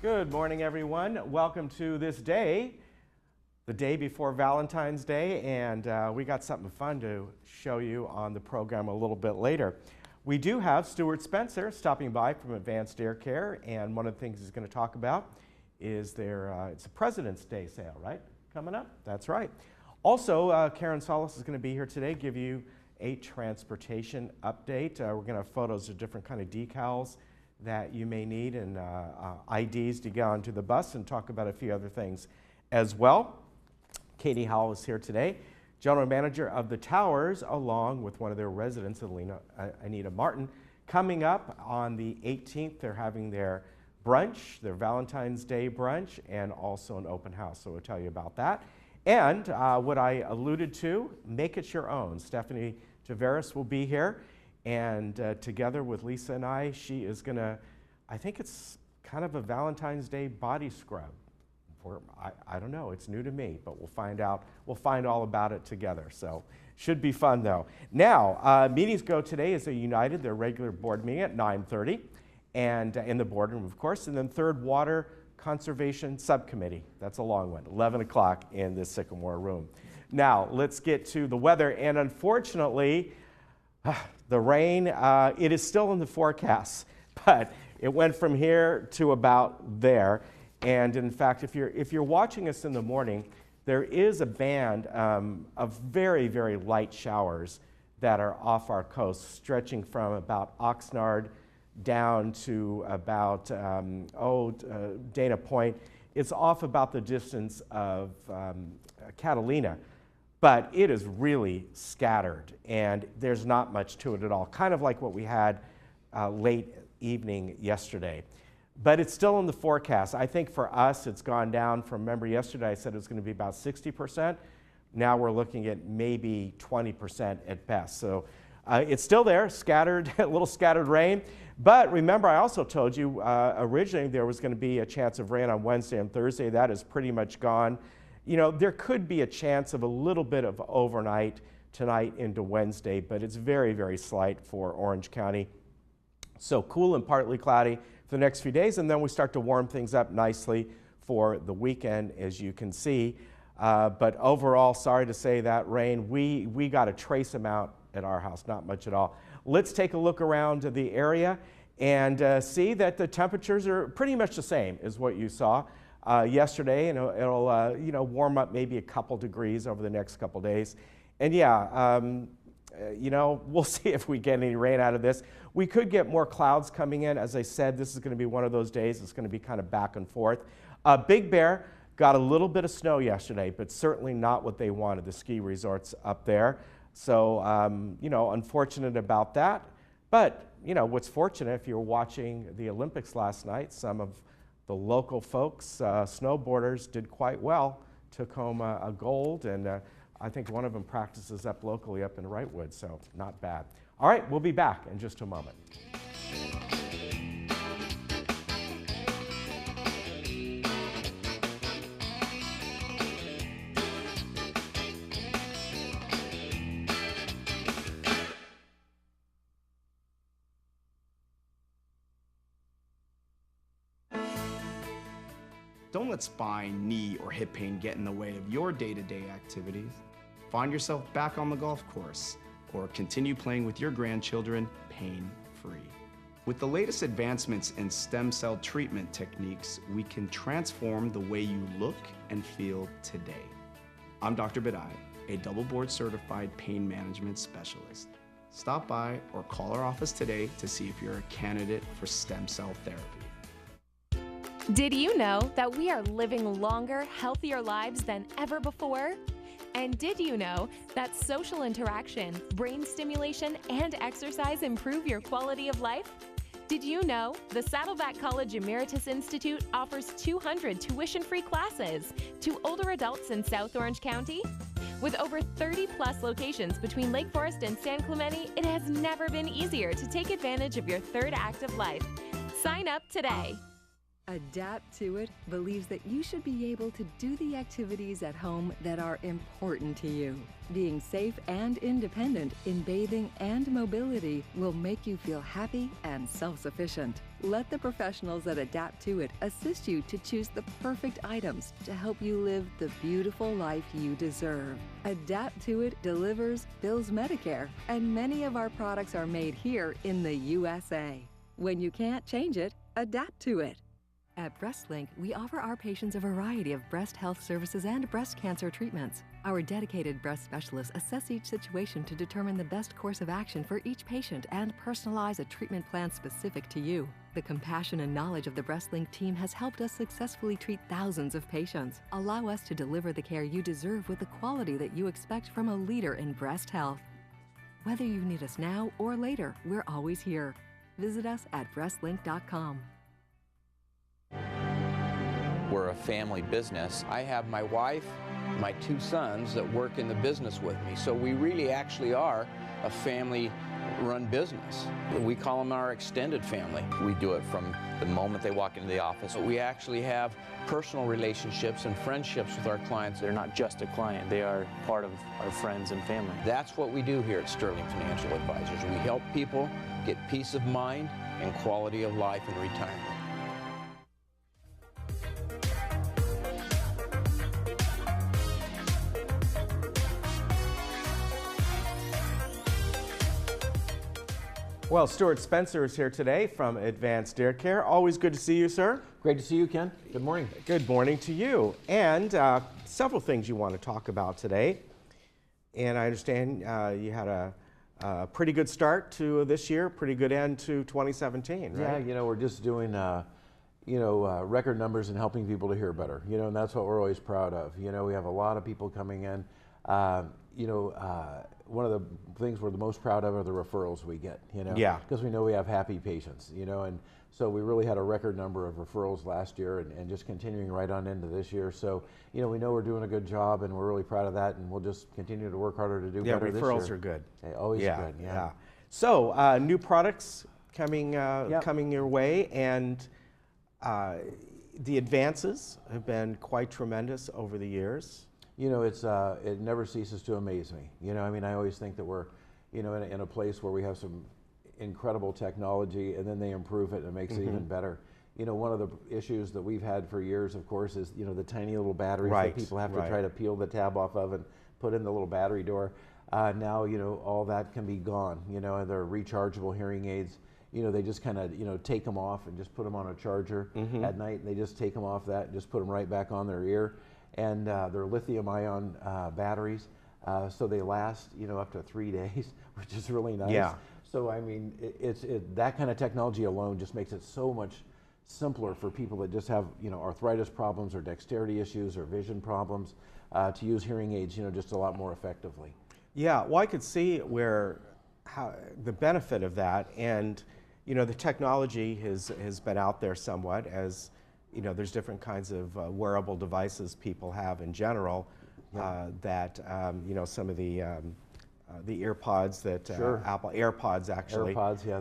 Good morning, everyone. Welcome to this day, the day before Valentine's Day, and we got something fun to show you on the program a little bit later. We do have Stuart Spencer stopping by from Advanced Air Care, and one of the things he's going to talk about is it's a President's Day sale, right? Coming up? That's right. Also, Karen Solis is going to be here today, give you a transportation update. We're going to have photos of different kind of decals that you may need and IDs to get onto the bus, and talk about a few other things as well. Katie Howell is here today, General Manager of the Towers, along with one of their residents, Anita Martin. Coming up on the 18th, they're having their brunch, their Valentine's Day brunch, and also an open house, so we'll tell you about that. And what I alluded to, make it your own. Stephanie Tavares will be here, and together with Lisa and I, she is gonna, I think it's kind of a Valentine's Day body scrub. I don't know, it's new to me, but we'll find out. We'll find all about it together, so should be fun though. Now, meetings go today as they're united, their regular board meeting at 9:30, and in the boardroom, of course, and then Third Water Conservation Subcommittee. That's a long one, 11 o'clock in the Sycamore room. Now, let's get to the weather, and unfortunately, the rain, it is still in the forecast, but it went from here to about there. And in fact, if you're watching us in the morning, there is a band of very, very light showers that are off our coast, stretching from about Oxnard down to about Dana Point. It's off about the distance of Catalina, but it is really scattered, and there's not much to it at all, kind of like what we had late evening yesterday. But it's still in the forecast. I think for us, it's gone down from, remember yesterday I said it was going to be about 60%. Now we're looking at maybe 20% at best. So it's still there, scattered, a little scattered rain. But remember, I also told you originally there was going to be a chance of rain on Wednesday and Thursday. That is pretty much gone. You know, there could be a chance of a little bit of overnight tonight into Wednesday, but it's very, very slight for Orange County. So cool and partly cloudy for the next few days, and then we start to warm things up nicely for the weekend, as you can see. But overall, sorry to say that rain, we got a trace amount at our house, not much at all. Let's take a look around the area and see that the temperatures are pretty much the same as what you saw yesterday, and it'll warm up maybe a couple degrees over the next couple days. And yeah, we'll see if we get any rain out of this. We could get more clouds coming in. As I said, this is going to be one of those days. It's going to be kind of back and forth. Big Bear got a little bit of snow yesterday, but certainly not what they wanted, the ski resorts up there. So, unfortunate about that. But, what's fortunate, if you were watching the Olympics last night, some of the local folks, snowboarders, did quite well, took home a gold, and I think one of them practices up locally up in Wrightwood, so not bad. All right, we'll be back in just a moment. Don't let spine, knee, or hip pain get in the way of your day-to-day activities. Find yourself back on the golf course or continue playing with your grandchildren pain-free. With the latest advancements in stem cell treatment techniques, we can transform the way you look and feel today. I'm Dr. Bidai, a double board certified pain management specialist. Stop by or call our office today to see if you're a candidate for stem cell therapy. Did you know that we are living longer, healthier lives than ever before? And did you know that social interaction, brain stimulation, and exercise improve your quality of life? Did you know the Saddleback College Emeritus Institute offers 200 tuition-free classes to older adults in South Orange County? With over 30-plus locations between Lake Forest and San Clemente, it has never been easier to take advantage of your third active life. Sign up today. Adapt to It believes that you should be able to do the activities at home that are important to you. Being safe and independent in bathing and mobility will make you feel happy and self-sufficient. Let the professionals at Adapt to It assist you to choose the perfect items to help you live the beautiful life you deserve. Adapt to It delivers, bills Medicare, and many of our products are made here in the USA. When you can't change it, adapt to it. At BreastLink, we offer our patients a variety of breast health services and breast cancer treatments. Our dedicated breast specialists assess each situation to determine the best course of action for each patient and personalize a treatment plan specific to you. The compassion and knowledge of the BreastLink team has helped us successfully treat thousands of patients. Allow us to deliver the care you deserve with the quality that you expect from a leader in breast health. Whether you need us now or later, we're always here. Visit us at breastlink.com. We're a family business. I have my wife, my 2 sons that work in the business with me. So we really actually are a family-run business. We call them our extended family. We do it from the moment they walk into the office. We actually have personal relationships and friendships with our clients. They're not just a client, they are part of our friends and family. That's what we do here at Sterling Financial Advisors. We help people get peace of mind and quality of life in retirement. Well, Stuart Spencer is here today from Advanced Ear Care. Always good to see you, sir. Great to see you, Ken. Good morning. Good morning to you. And several things you want to talk about today. And I understand you had a pretty good start to this year, pretty good end to 2017, right? Yeah, we're just doing, record numbers and helping people to hear better, and that's what we're always proud of. We have a lot of people coming in. One of the things we're the most proud of are the referrals we get, Yeah. because we know we have happy patients, and so we really had a record number of referrals last year and just continuing right on into this year. So, we know we're doing a good job and we're really proud of that, and we'll just continue to work harder to do better this year. Yeah, referrals are good. Always good, yeah. So, new products coming your way, and the advances have been quite tremendous over the years. It never ceases to amaze me. I always think that we're, in a place where we have some incredible technology, and then they improve it and it makes it even better. One of the issues that we've had for years, of course, is, the tiny little batteries that people have to try to peel the tab off of and put in the little battery door. Now, all that can be gone. They're rechargeable hearing aids. They just kind of, take them off and just put them on a charger at night, and they just take them off that and just put them right back on their ear. And they're lithium-ion batteries, so they last, up to 3 days, which is really nice. Yeah. So that kind of technology alone just makes it so much simpler for people that just have, arthritis problems or dexterity issues or vision problems to use hearing aids, just a lot more effectively. Yeah, well, I could see how the benefit of that, and the technology has been out there somewhat as. There's different kinds of wearable devices people have in general that, some of the EarPods that Apple AirPods actually,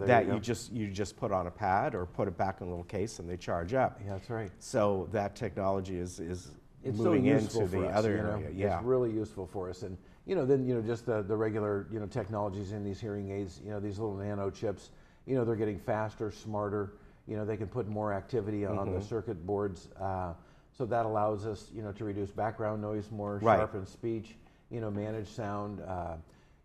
that you just put on a pad or put it back in a little case and they charge up. Yeah, that's right. So that technology is it's moving so useful into the for us, other area. Yeah, it's really useful for us, and then just the regular technologies in these hearing aids. These little nano chips. They're getting faster, smarter. They can put more activity on the circuit boards, so that allows us, to reduce background noise more, sharpen speech, manage sound,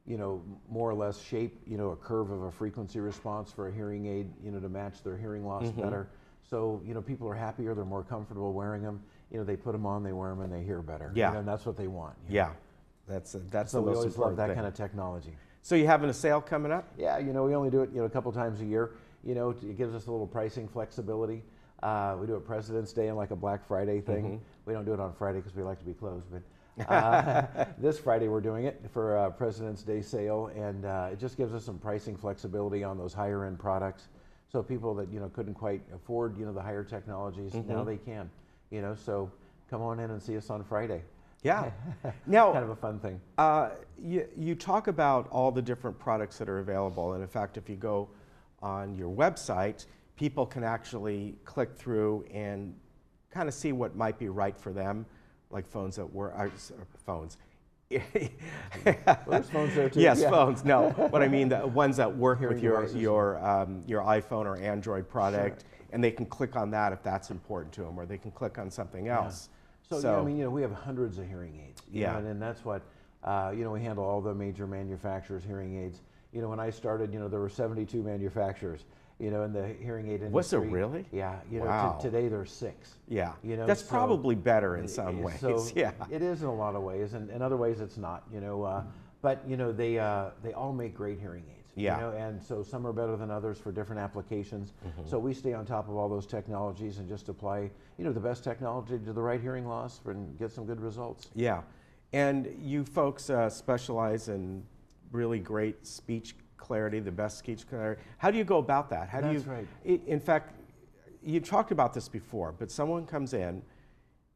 more or less shape, a curve of a frequency response for a hearing aid, to match their hearing loss better. So, people are happier, they're more comfortable wearing them. They put them on, they wear them, and they hear better. Yeah. And that's what they want. Yeah, that's so the we most always important love that thing. kind of technology. So you having a sale coming up? Yeah, we only do it, a couple times a year. It gives us a little pricing flexibility. We do it President's Day and like a Black Friday thing. We don't do it on Friday because we like to be closed, but this Friday we're doing it for a President's Day sale, and it just gives us some pricing flexibility on those higher end products. So people that couldn't quite afford the higher technologies, now they can. So come on in and see us on Friday. Yeah. Now, kind of a fun thing. You talk about all the different products that are available, and in fact, if you go on your website, people can actually click through and kind of see what might be right for them, like phones that work, phones. There's phones there too. Yes, yeah. phones. No, what I mean, the ones that work Hearing with your devices. your iPhone or Android product, Sure. and they can click on that if that's important to them, or they can click on something else. So, yeah, I mean, we have hundreds of hearing aids. Yeah. And that's what, we handle all the major manufacturers' hearing aids. When I started, there were 72 manufacturers, in the hearing aid industry. Was there really? Yeah. Wow. Today there's 6. Yeah. That's so probably better in some ways. So yeah. it is in a lot of ways, and in other ways it's not. But they all make great hearing aids. Yeah. And so some are better than others for different applications. So we stay on top of all those technologies and just apply, the best technology to the right hearing loss and get some good results. Yeah. And you folks specialize in really great speech clarity, the best speech clarity. How do you go about that? How do That's you? right. In fact, you talked about this before, but someone comes in,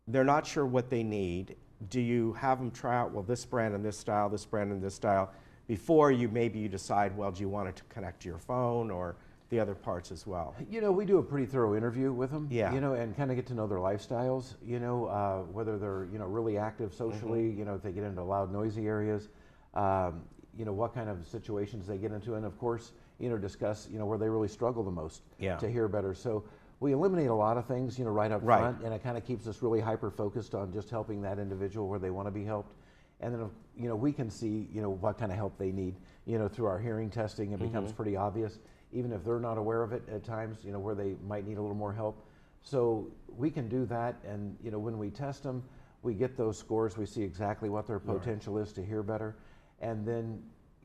they're not sure what they need. Do you have them try out, well, this brand and this style, this brand and this style, before you decide, well, do you want it to connect to your phone or the other parts as well? We do a pretty thorough interview with them, Yeah. and kind of get to know their lifestyles, whether they're, really active socially, if they get into loud, noisy areas, what kind of situations they get into, and of course, discuss, where they really struggle the most Yeah. to hear better. So we eliminate a lot of things, right up front, and it kind of keeps us really hyper-focused on just helping that individual where they want to be helped. And then, we can see, what kind of help they need, through our hearing testing. It becomes pretty obvious, even if they're not aware of it at times, where they might need a little more help. So we can do that, and, when we test them, we get those scores, we see exactly what their potential is to hear better. And then,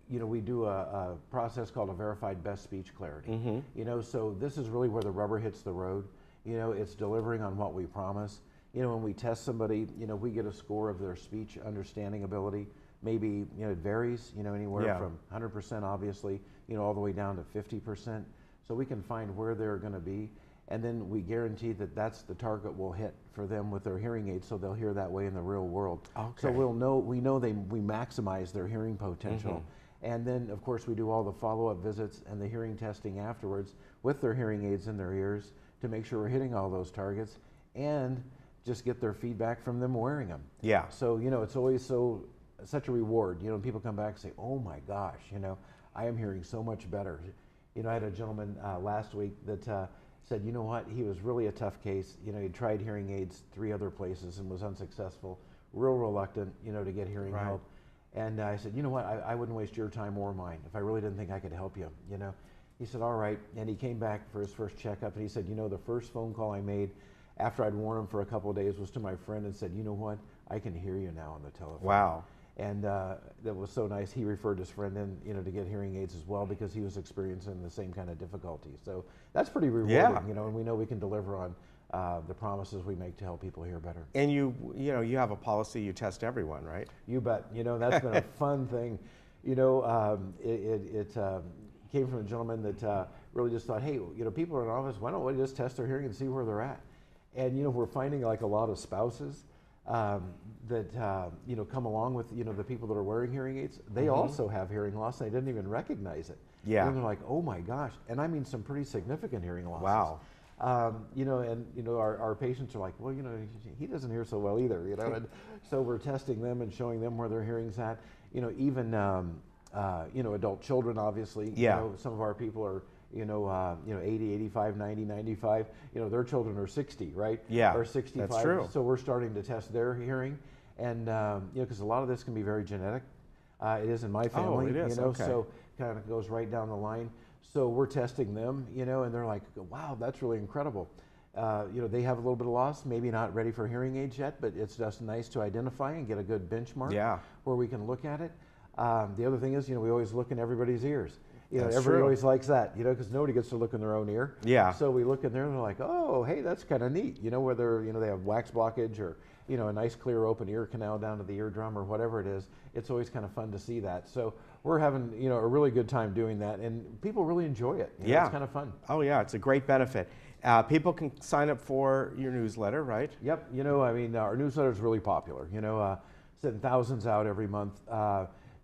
we do a process called a verified best speech clarity. So this is really where the rubber hits the road. It's delivering on what we promise. When we test somebody, we get a score of their speech understanding ability. Maybe, it varies, anywhere from 100% obviously, all the way down to 50%. So we can find where they're going to be. And then we guarantee that that's the target we'll hit for them with their hearing aids, so they'll hear that way in the real world. Okay. So we know we maximize their hearing potential. And then, of course, we do all the follow-up visits and the hearing testing afterwards with their hearing aids in their ears to make sure we're hitting all those targets and just get their feedback from them wearing them. Yeah. So, it's always such a reward. People come back and say, oh my gosh, I am hearing so much better. I had a gentleman last week that said, you know what, he was really a tough case. He tried hearing aids 3 other places and was unsuccessful, real reluctant, to get hearing help. And I said, you know what, I wouldn't waste your time or mine if I really didn't think I could help you, He said, all right. And he came back for his first checkup and he said, the first phone call I made after I'd worn him for a couple of days was to my friend and said, you know what, I can hear you now on the telephone. Wow. And that was so nice. He referred his friend in, to get hearing aids as well because he was experiencing the same kind of difficulty. So that's pretty rewarding, Yeah. And we know we can deliver on the promises we make to help people hear better. And you have a policy, you test everyone, right? You bet. That's been a fun thing. It came from a gentleman that really just thought, hey, people are in office, why don't we just test their hearing and see where they're at? And, we're finding like a lot of spouses that come along with the people that are wearing hearing aids. They also have hearing loss. And they didn't even recognize it. Yeah. And they're like, oh my gosh, and I mean some pretty significant hearing losses. Wow. Our patients are like, well, he doesn't hear so well either, and so we're testing them and showing them where their hearing's at. Even adult children, obviously. Yeah. Some of our people are 80, 85, 90, 95, their children are 60, right? Yeah, or 65. that's true. So we're starting to test their hearing, and because a lot of this can be very genetic. It is in my family, it is, okay. So kind of goes right down the line. So we're testing them, and they're like, wow, that's really incredible. They have a little bit of loss, maybe not ready for hearing aids yet, but it's just nice to identify and get a good benchmark where we can look at it. The other thing is, we always look in everybody's ears. Everybody always likes that, because nobody gets to look in their own ear. Yeah. So we look in there and they're like, oh, hey, that's kind of neat. Whether, they have wax blockage or, a nice clear open ear canal down to the eardrum or whatever it is, it's always kind of fun to see that. So we're having, a really good time doing that, and people really enjoy it. Yeah. It's kind of fun. Oh yeah, it's a great benefit. People can sign up for your newsletter, right? Yep. Our newsletter is really popular. Sending thousands out every month.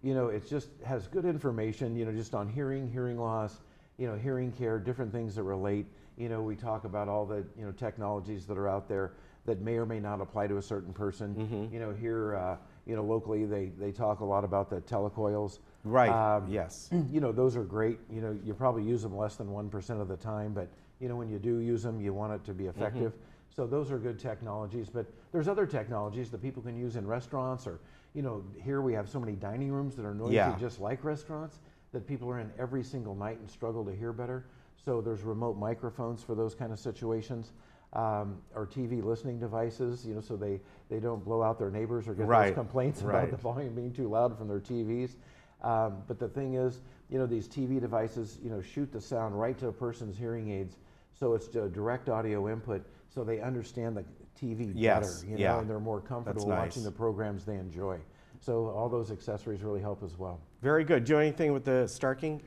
It just has good information, just on hearing loss, hearing care, different things that relate. You know, we talk about all the, you know, technologies that are out there that may or may not apply to a certain person. You know, here, you know, locally they talk a lot about the telecoils. Right, yes. You know, those are great. You know, you probably use them less than 1% of the time, but you know, when you do use them, you want it to be effective. So those are good technologies, but there's other technologies that people can use in restaurants, or, you know, here we have so many dining rooms that are noisy just like restaurants, that people are in every single night and struggle to hear better. So there's remote microphones for those kind of situations, or TV listening devices, you know, so they don't blow out their neighbors or get those complaints about the volume being too loud from their TVs. But the thing is, you know, these TV devices, you know, shoot the sound right to a person's hearing aids, so it's a direct audio input, so they understand the TV better, you know, and they're more comfortable watching the programs they enjoy. So all those accessories really help as well. Very good. Do anything with the Starkey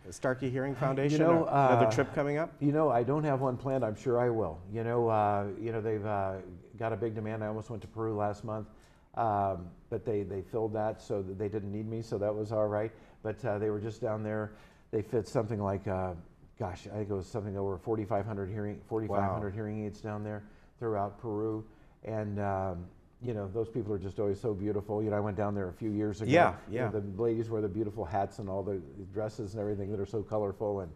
Hearing Foundation? You know, another trip coming up? You know, I don't have one planned. I'm sure I will. You know, they've got a big demand. I almost went to Peru last month, but they filled that, so that they didn't need me, so that was all right. But they were just down there. They fit something like, gosh, I think it was something over 4,500 hearing aids down there throughout Peru, and you know, those people are just always so beautiful. You know, I went down there a few years ago. You know, the ladies wear the beautiful hats and all the dresses and everything that are so colorful, and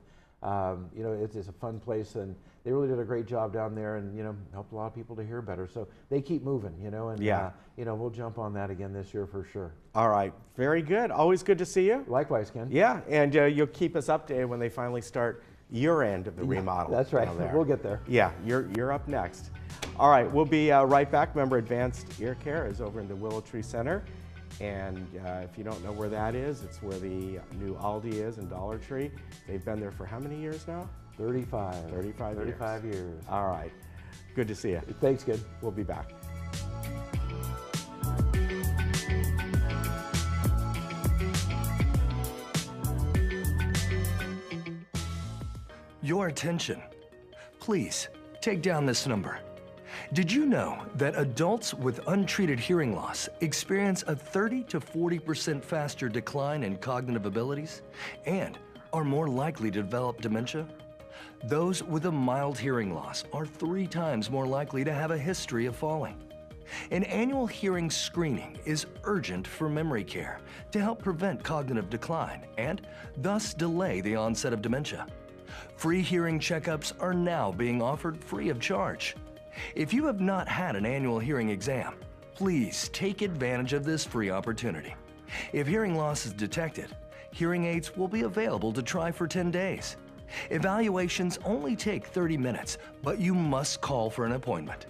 you know, it's a fun place, and they really did a great job down there, and you know, helped a lot of people to hear better. So they keep moving, you know, and you know, we'll jump on that again this year for sure. All right, very good. Always good to see you. Likewise, Ken. Yeah, and you'll keep us updated when they finally start your end of the remodel. That's right. We'll get there. Yeah, you're up next. All right, we'll be right back. Remember, Advanced Ear Care is over in the Willow Tree Center. And if you don't know where that is, it's where the new Aldi is in Dollar Tree. They've been there for how many years now? 35 years. All right. Good to see you. Thanks, kid. We'll be back. Your attention. Please take down this number. Did you know that adults with untreated hearing loss experience a 30 to 40% faster decline in cognitive abilities and are more likely to develop dementia? Those with a mild hearing loss are 3 times more likely to have a history of falling. An annual hearing screening is urgent for memory care to help prevent cognitive decline and thus delay the onset of dementia. Free hearing checkups are now being offered free of charge. If you have not had an annual hearing exam, please take advantage of this free opportunity. If hearing loss is detected, hearing aids will be available to try for 10 days. Evaluations only take 30 minutes, but you must call for an appointment.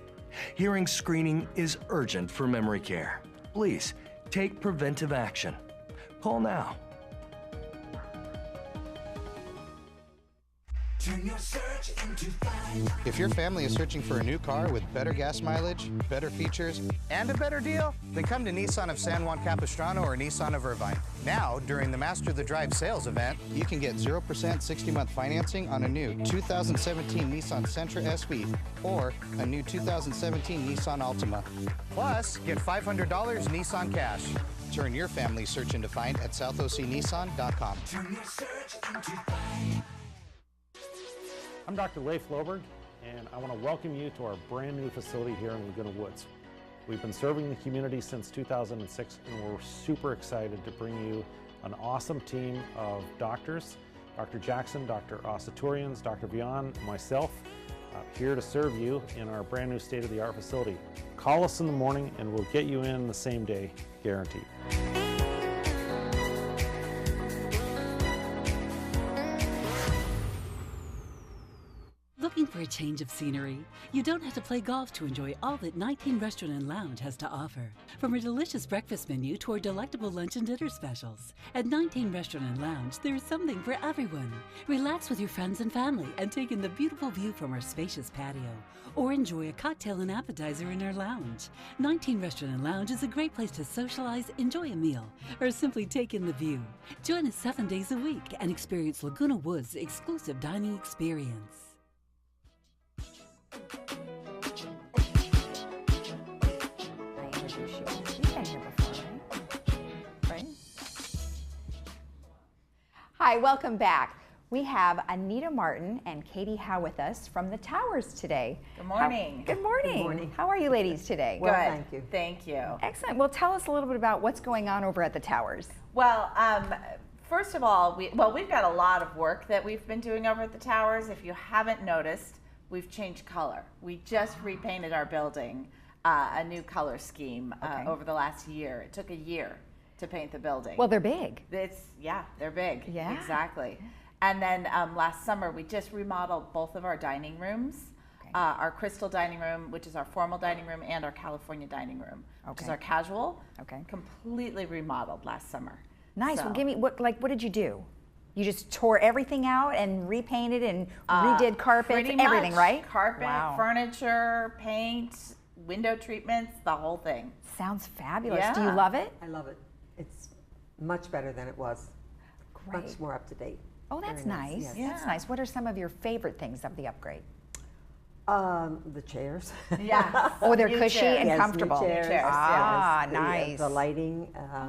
Hearing screening is urgent for memory care. Please take preventive action. Call now. If your family is searching for a new car with better gas mileage, better features, and a better deal, then come to Nissan of San Juan Capistrano or Nissan of Irvine. Now, during the Master the Drive sales event, you can get 0% 60-month financing on a new 2017 Nissan Sentra SV or a new 2017 Nissan Altima. Plus, get $500 Nissan cash. Turn your family search into find at southocnissan.com. Turn your search into find. I'm Dr. Leif Loberg, and I want to welcome you to our brand new facility here in Laguna Woods. We've been serving the community since 2006, and we're super excited to bring you an awesome team of doctors, Dr. Jackson, Dr. Asaturians, Dr. Vian, myself, here to serve you in our brand new state-of-the-art facility. Call us in the morning, and we'll get you in the same day, guaranteed. Looking for a change of scenery? You don't have to play golf to enjoy all that 19 Restaurant and Lounge has to offer. From a delicious breakfast menu to our delectable lunch and dinner specials. At 19 Restaurant and Lounge, there is something for everyone. Relax with your friends and family and take in the beautiful view from our spacious patio. Or enjoy a cocktail and appetizer in our lounge. 19 Restaurant and Lounge is a great place to socialize, enjoy a meal, or simply take in the view. Join us 7 days a week and experience Laguna Woods' exclusive dining experience. Hi, welcome back. We have Anita Martin and Katie Howe with us from the Towers today. Good morning. Good morning. Good morning. How are you ladies today? Well, thank you. Thank you. Excellent. Well, tell us a little bit about what's going on over at the Towers. Well, first of all, we've got a lot of work that we've been doing over at the Towers. If you haven't noticed, we've changed color. We just repainted our building a new color scheme over the last year. It took a year to paint the building. Well, they're big. They're big. Yeah. Exactly. And then last summer, we just remodeled both of our dining rooms, our crystal dining room, which is our formal dining room, and our California dining room, which is our casual. Completely remodeled last summer. Nice. So, Well, give me what did you do? You just tore everything out and repainted and redid carpets, pretty everything, much. right? Carpet, Wow. furniture, paint, window treatments, the whole thing. Sounds fabulous. Yeah. Do you love it? I love it. It's much better than it was. Great. Much more up to date. Oh, that's Very nice. nice. Yes. That's nice. What are some of your favorite things of the upgrade? The chairs. Yeah. Oh, they're New cushy chairs. and Yes, comfortable. New chairs. Ah, yes. nice. The lighting,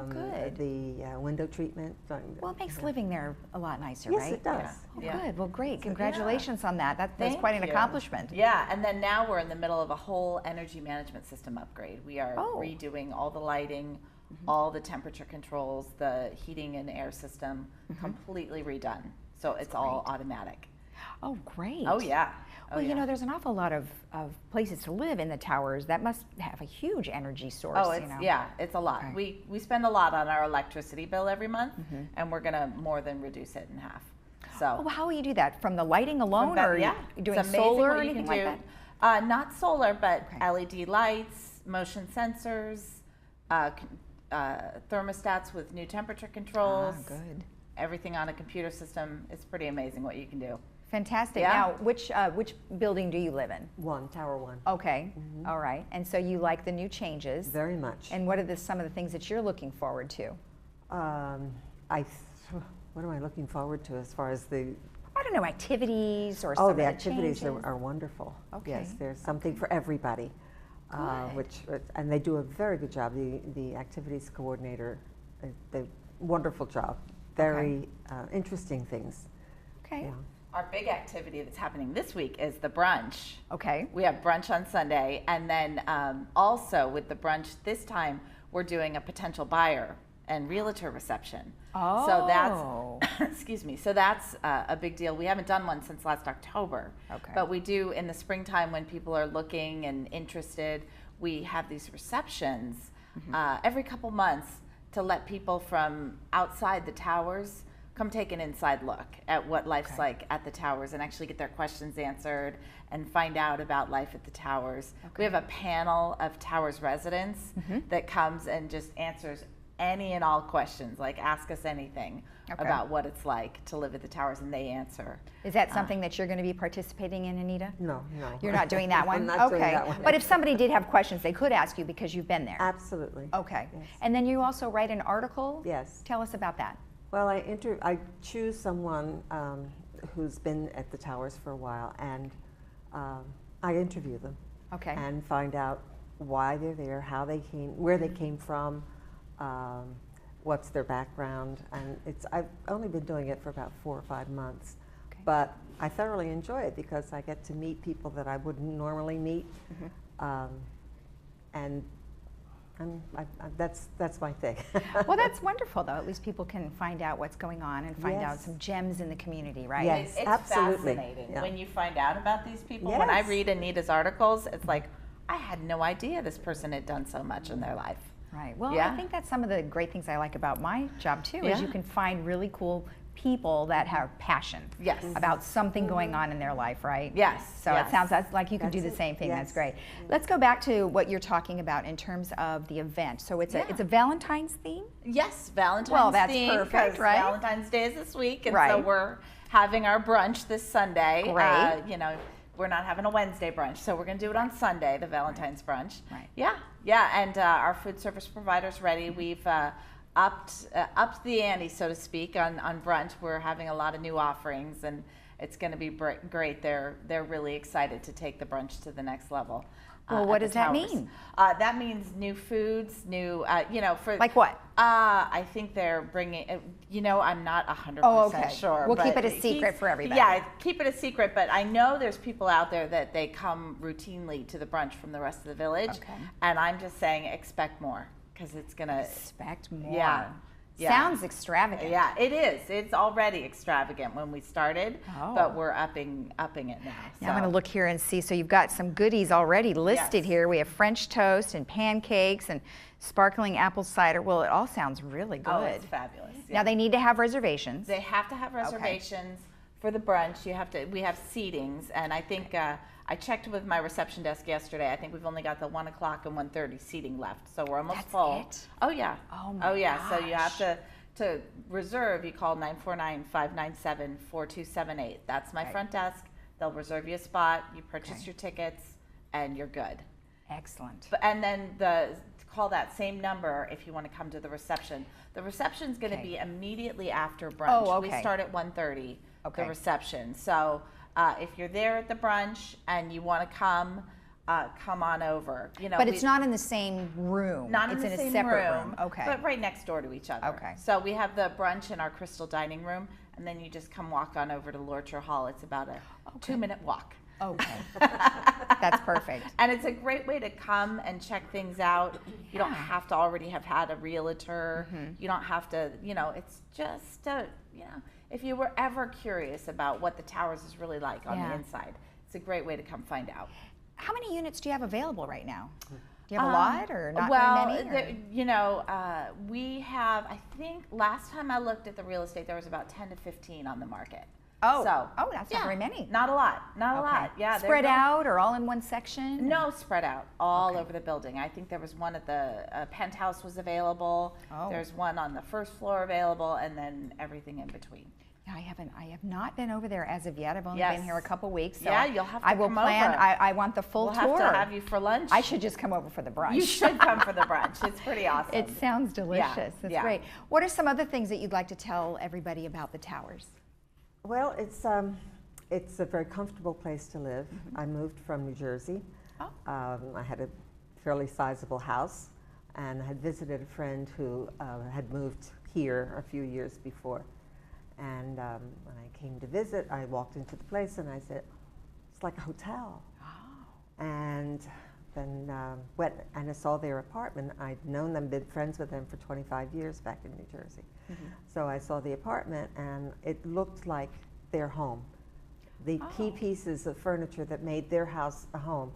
good. the window treatment. Well, it makes living there a lot nicer, Yes, right? it does. Oh, Yeah. good. Well, great. Congratulations on that. That's Thank quite an you. accomplishment. Yeah, and then now we're in the middle of a whole energy management system upgrade. We are redoing all the lighting, all the temperature controls, the heating and air system, completely redone. So it's all automatic. Oh, great. Oh, yeah. Well, you know, there's an awful lot of places to live in the Towers. That must have a huge energy source. Oh, it's, you know? yeah, it's a lot. Right. We spend a lot on our electricity bill every month, and we're going to more than reduce it in half. So, Oh, how will you do that? From the lighting alone, or yeah, you doing it's amazing solar or what you anything can like do. that? Not solar, but LED lights, motion sensors, thermostats with new temperature controls. Good. Everything on a computer system. It's pretty amazing what you can do. Fantastic. Yeah. Now, which building do you live in? Tower 1. Okay. All right. And so you like the new changes. Very much. And what are some of the things that you're looking forward to? What am I looking forward to as far as the... I don't know, activities or some of the activities changes? are wonderful. Okay. Yes, there's something for everybody. And they do a very good job. The activities coordinator, the wonderful job. Very interesting things. Okay. Yeah. Our big activity that's happening this week is the brunch. Okay. We have brunch on Sunday, and then also with the brunch this time, we're doing a potential buyer and realtor reception. Oh. So that's, excuse me, so that's a big deal. We haven't done one since last October. Okay. But we do in the springtime when people are looking and interested, we have these receptions every couple months to let people from outside the Towers come take an inside look at what life's like at the Towers and actually get their questions answered and find out about life at the Towers. We have a panel of Towers residents that comes and just answers any and all questions, like ask us anything about what it's like to live at the Towers, and they answer. Is that something that you're going to be participating in, Anita? No. You're not doing that one? I'm not doing that one. But if somebody did have questions, they could ask you because you've been there. Absolutely. Okay. Yes. And then you also write an article? Yes. Tell us about that. Well, I choose someone who's been at the Towers for a while, and I interview them. Okay. And find out why they're there, how they came, where they came from, what's their background, and I've only been doing it for about 4 or 5 months, but I thoroughly enjoy it because I get to meet people that I wouldn't normally meet, and that's my thing. Well, that's wonderful, though. At least people can find out what's going on and find out Yes. some gems in the community, right? Yes, It's absolutely. fascinating Yeah. when you find out about these people. When I Yes. read Anita's articles, it's like, I had no idea this person had done so much in their life. Right. Well, Yeah. I think that's some of the great things I like about my job, too, is Yeah. you can find really cool people that have passion Yes. about something going on in their life, right? Yes, So yes. it sounds like you can do the That's it. same thing. That's Yes. great. Let's go back to what you're talking about in terms of the event. So it's a Valentine's theme? Yes, Valentine's Well, that's theme, perfect, 'cause right? Valentine's Day is this week, and so Right. we're having our brunch this Sunday. Great. You know, we're not having a Wednesday brunch, so we're going to do it on Sunday, the Valentine's brunch. Right. Yeah, and our food service provider's ready. We've upped the ante, so to speak, on brunch. We're having a lot of new offerings, and it's going to be great. They're really excited to take the brunch to the next level. Well, what does that mean? That means new foods, new, for... Like what? I think they're bringing, I'm not 100% sure. We'll keep it a secret for everybody. Yeah, keep it a secret, but I know there's people out there that they come routinely to the brunch from the rest of the village. Okay. And I'm just saying expect more, because it's going to... Expect more. Yeah. Sounds extravagant. Yeah, it is. It's already extravagant when we started, but we're upping it now. So. I'm going to look here and see. So you've got some goodies already listed here. We have French toast and pancakes and sparkling apple cider. Well, it all sounds really good. Oh, it's fabulous. Yeah. Now they need to have reservations. They have to have reservations for the brunch. We have seatings, and I think I checked with my reception desk yesterday. I think we've only got the 1 o'clock and 1:30 seating left, so we're almost full. It? Oh yeah. Oh yeah. Gosh. So you have to reserve. You call 949-597-4278. That's my front desk. They'll reserve you a spot. You purchase your tickets, and you're good. Excellent. And then call that same number if you want to come to the reception. The reception's going to be immediately after brunch. Oh, okay. We start at 1:30. Okay. The reception. So. If you're there at the brunch and you want to come on over. But it's not in the same room. Not it's in the same a separate room. Okay. But right next door to each other. Okay. So we have the brunch in our crystal dining room, and then you just come walk on over to Realtor Hall. It's about a 2-minute walk. Okay. That's perfect. And it's a great way to come and check things out. You don't have to already have had a realtor. You don't have to, it's just if you were ever curious about what the towers is really like on the inside, it's a great way to come find out. How many units do you have available right now? Do you have a lot or not very many? We have, I think last time I looked at the real estate, there was about 10 to 15 on the market. Oh, that's not very many. Not a lot. Not a lot. Yeah. Spread out or all in one section? No, spread out all over the building. I think there was one at the penthouse was available. There's one on the first floor available, and then everything in between. Yeah, I have not been over there as of yet. I've only been here a couple weeks. So yeah, you'll have to I will come plan. over. I want the full tour. We'll have to have you for lunch. I should just come over for the brunch. You should come for the brunch. It's pretty awesome. It sounds delicious. That's great. What are some other things that you'd like to tell everybody about the towers? Well, it's a very comfortable place to live. I moved from New Jersey. I had a fairly sizable house, and I had visited a friend who had moved here a few years before. And when I came to visit, I walked into the place and I said, it's like a hotel. And then went and I saw their apartment. I'd known them, been friends with them for 25 years back in New Jersey. So I saw the apartment and it looked like their home. The key pieces of furniture that made their house a home,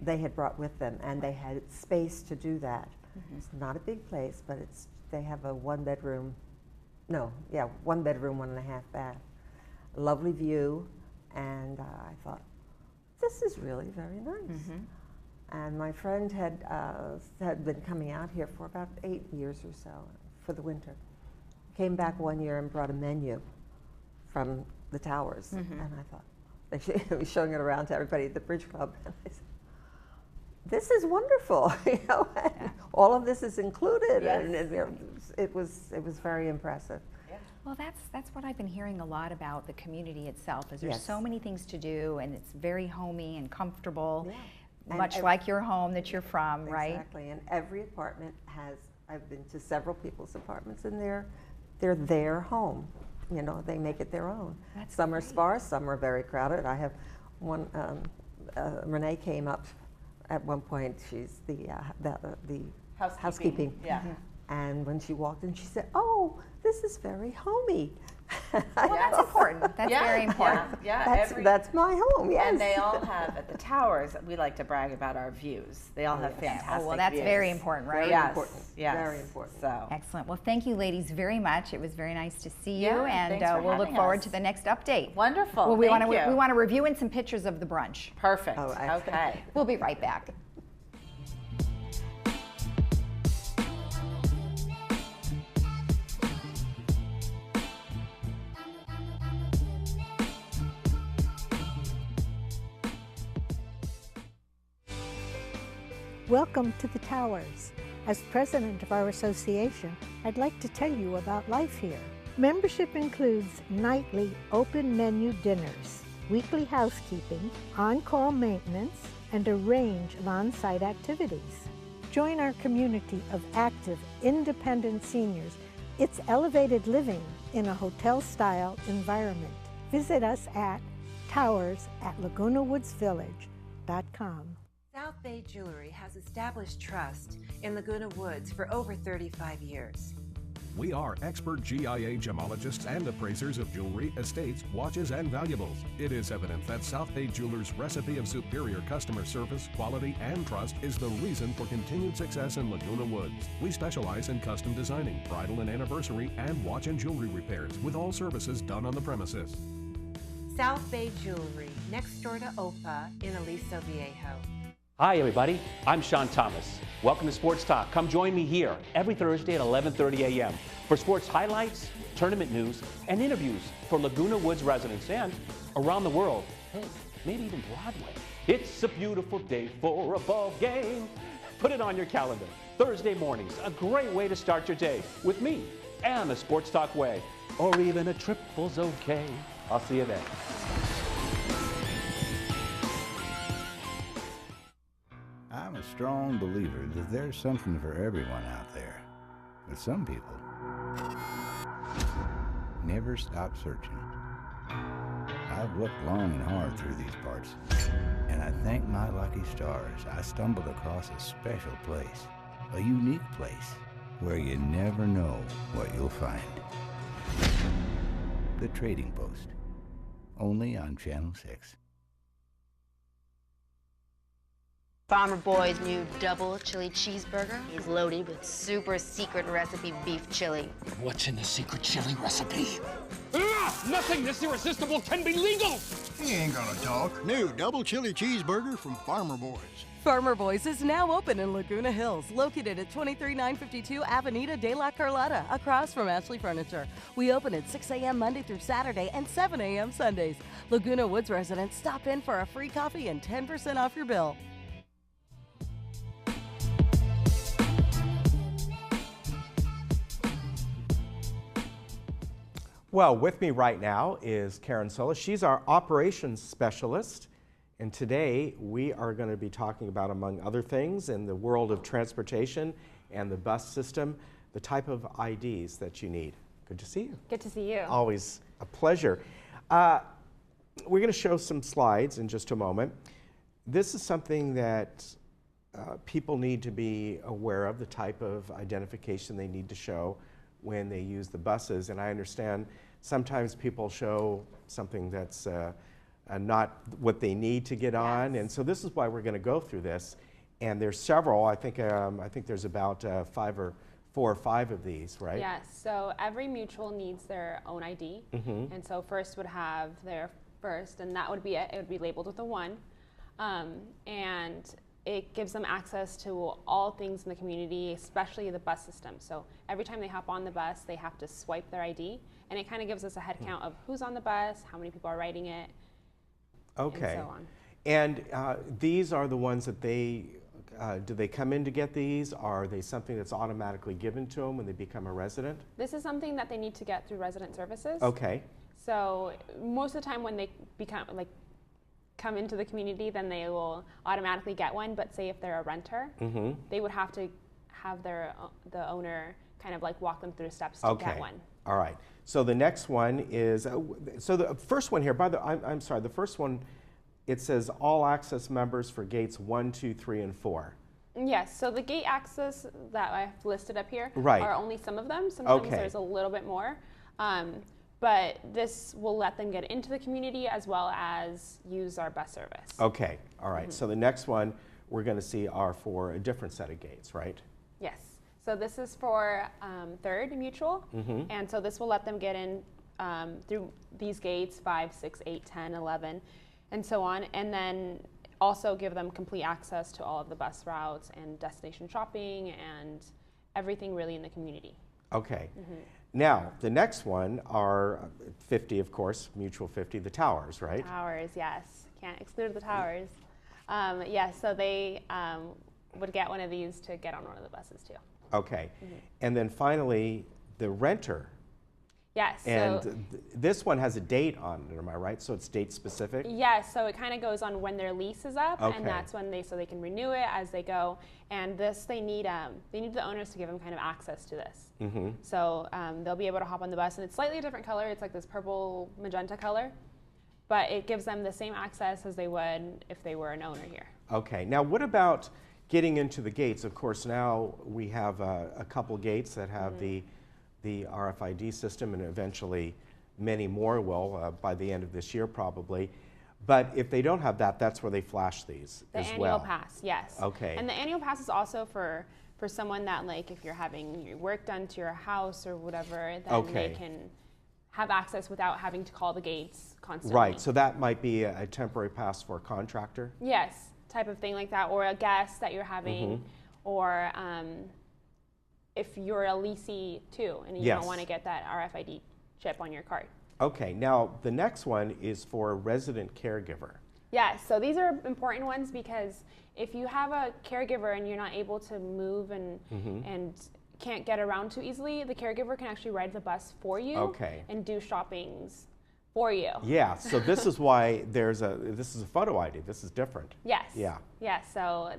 they had brought with them, and they had space to do that. It's not a big place, but they have a 1-bedroom, 1-bedroom, 1.5 bath. Lovely view, and I thought, this is really very nice. And my friend had been coming out here for about 8 years or so for the winter. Came back one year and brought a menu from the towers, and I thought, I was showing it around to everybody at the Bridge Club, and I said, this is wonderful, all of this is included, and it was very impressive. Well, that's what I've been hearing a lot about the community itself, is there's so many things to do, and it's very homey and comfortable, much like your home that you're from, right? Exactly, and every apartment has, I've been to several people's apartments, and they're their home. They make it their own. Some are sparse, some are very crowded. I have one, Renee came up at one point, she's the housekeeping. Yeah. And when she walked in, she said, "Oh, this is very homey." Well, that's important. That's very important. That's my home. Yes. And they all have at the towers. We like to brag about our views. They all have fantastic. Oh, well, that's views. very important, right? Very important. Yes. Very important. So excellent. Well, thank you, ladies, very much. It was very nice to see you, and thanks for we'll look having forward us. to the next update. Wonderful. Well, we want to review and some pictures of the brunch. Perfect. Okay. We'll be right back. Welcome to the Towers. As president of our association, I'd like to tell you about life here. Membership includes nightly open menu dinners, weekly housekeeping, on-call maintenance, and a range of on-site activities. Join our community of active, independent seniors. It's elevated living in a hotel-style environment. Visit us at towers@lagunawoodsvillage.com. South Bay Jewelry has established trust in Laguna Woods for over 35 years. We are expert GIA gemologists and appraisers of jewelry, estates, watches, and valuables. It is evident that South Bay Jewelers' recipe of superior customer service, quality, and trust is the reason for continued success in Laguna Woods. We specialize in custom designing, bridal and anniversary, and watch and jewelry repairs, with all services done on the premises. South Bay Jewelry, next door to OPA in Aliso Viejo. Hi everybody, I'm Sean Thomas. Welcome to Sports Talk. Come join me here every Thursday at 11:30 a.m. for sports highlights, tournament news, and interviews for Laguna Woods residents and around the world. Hey, maybe even Broadway. It's a beautiful day for a ball game. Put it on your calendar. Thursday mornings, a great way to start your day with me and the Sports Talk way. Or even a triple's okay. I'll see you then. I'm a strong believer that there's something for everyone out there. But some people never stop searching. I've looked long and hard through these parts, and I thank my lucky stars I stumbled across a special place, a unique place, where you never know what you'll find. The Trading Post, only on Channel 6. Farmer Boy's new double chili cheeseburger is loaded with super secret recipe beef chili. What's in the secret chili recipe? Nothing this irresistible can be legal! He ain't gonna talk. New double chili cheeseburger from Farmer Boy's. Farmer Boy's is now open in Laguna Hills, located at 23952 Avenida de la Carlota, across from Ashley Furniture. We open at 6 a.m. Monday through Saturday and 7 a.m. Sundays. Laguna Woods residents, stop in for a free coffee and 10% off your bill. Well, with me right now is Karen Solis. She's our operations specialist. And today we are going to be talking about, among other things, in the world of transportation and the bus system, the type of IDs that you need. Good to see you. Good to see you. Always a pleasure. We're going to show some slides in just a moment. This is something that people need to be aware of, the type of identification they need to show when they use the buses. And I understand sometimes people show something that's not what they need to get on. And so this is why we're going to go through this. And there's several. I think there's about 4 or 5 of these, right? Yes. So every mutual needs their own ID. Mm-hmm. And so first would have their first, and that would be it. It would be labeled with a 1. And it gives them access to all things in the community, especially the bus system. So every time they hop on the bus, they have to swipe their ID. And it kind of gives us a head count of who's on the bus, how many people are riding it, okay. and so on. And these are the ones that do they come in to get these? Are they something that's automatically given to them when they become a resident? This is something that they need to get through resident services. Okay. So most of the time when they come into the community, then they will automatically get one. But say if they're a renter, mm-hmm. they would have to have the owner kind of like walk them through steps to get one. All right. So the next one is, so the first one here, I'm sorry, the first one, it says all access members for gates 1, 2, 3, and 4. Yes, so the gate access that I've listed up here right. are only some of them. Sometimes there's a little bit more. But this will let them get into the community as well as use our bus service. Okay, all right. Mm-hmm. So the next one we're going to see are for a different set of gates, right? Yes. So this is for Third Mutual, mm-hmm. and so this will let them get in through these gates 5, 6, 8, 10, 11, and so on, and then also give them complete access to all of the bus routes and destination shopping and everything really in the community. Okay. Mm-hmm. Now, the next one are 50, of course, Mutual 50, the towers, right? Towers, yes. Can't exclude the towers. Yes, so they would get one of these to get on one of the buses too. Okay. Mm-hmm. And then finally, the renter. Yes. And this one has a date on it, am I right? So it's date specific? Yes, so it kind of goes on when their lease is up, Okay. and that's when they can renew it as they go. And this, they need the owners to give them kind of access to this. Mm-hmm. So they'll be able to hop on the bus, and it's slightly a different color. It's like this purple magenta color, but it gives them the same access as they would if they were an owner here. Okay, now what about getting into the gates? Of course, now we have a couple gates that have the RFID system, and eventually many more will by the end of this year probably. But if they don't have that, that's where they flash these as well. The annual pass, yes. Okay. And the annual pass is also for someone that, like, if you're having your work done to your house or whatever, then they can have access without having to call the gates constantly. Right, so that might be a temporary pass for a contractor? Yes, type of thing like that, or a guest that you're having, or if you're a leasee too, and you don't want to get that RFID chip on your card. Okay, now the next one is for a resident caregiver. Yes, so these are important ones because if you have a caregiver and you're not able to move and can't get around too easily, the caregiver can actually ride the bus for you and do shoppings for you. Yeah, so this is why this is a photo ID. This is different. Yes. Yeah. Yes, so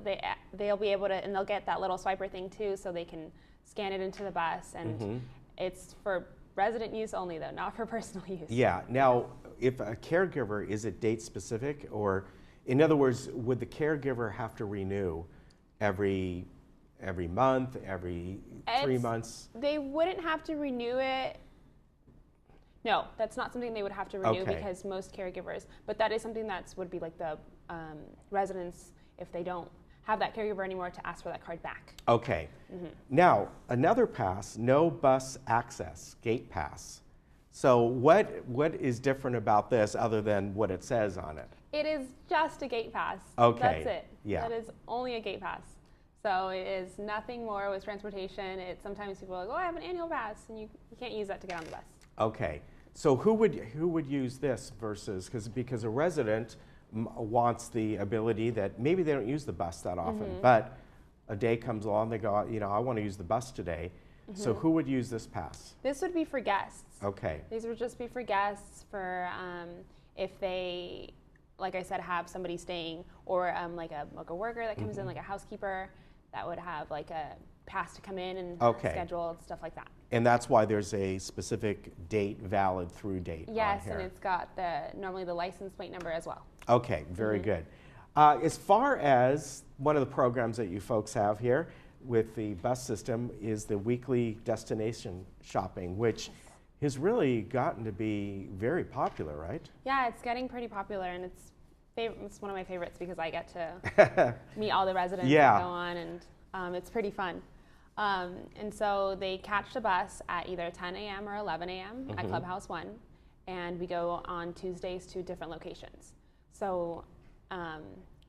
they'll be able to, and they'll get that little swiper thing too, so they can scan it into the bus, and it's for resident use only though, not for personal use. Yeah, now if a caregiver, is it date specific, or in other words, would the caregiver have to renew every month, every 3 months? They wouldn't have to renew it. No, that's not something they would have to renew because most caregivers, but that is something that would be like the residents, if they don't have that caregiver anymore, to ask for that card back. Okay. Now, another pass, no bus access, gate pass. So what is different about this other than what it says on it? It is just a gate pass. Okay. That's it. Yeah. That is only a gate pass. So it is nothing more with transportation. Sometimes people are like, oh, I have an annual pass, and you can't use that to get on the bus. Okay. So who would use this versus, because a resident wants the ability that maybe they don't use the bus that often, but a day comes along, they go, I want to use the bus today. So who would use this pass? This would be for guests. Okay. These would just be for guests, for if they, like I said, have somebody staying, or like a worker that comes in, like a housekeeper that would have like a pass to come in and schedule stuff like that. And that's why there's a specific date, valid through date. Yes, on here. and it's got normally the license plate number as well. Okay, very good. As far as one of the programs that you folks have here with the bus system is the weekly destination shopping, which has really gotten to be very popular, right? Yeah, it's getting pretty popular, and it's one of my favorites because I get to meet all the residents and go on, and it's pretty fun. And so they catch the bus at either 10 a.m. or 11 a.m. at Clubhouse 1, and we go on Tuesdays to different locations. So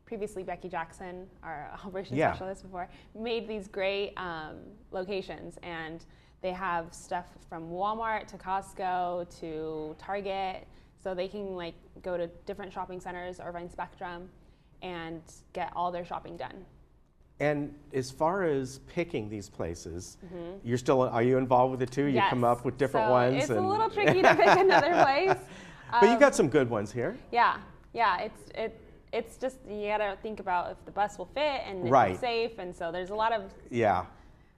previously Becky Jackson, our operations specialist before, made these great locations, and they have stuff from Walmart to Costco to Target, so they can like go to different shopping centers, Irvine Spectrum, and get all their shopping done. And as far as picking these places, are you involved with it too? You Yes. come up with different ones? It's a little tricky to pick another place. But you got some good ones here. Yeah, it's just, you gotta think about if the bus will fit and if it's safe, and so there's a lot of. Yeah.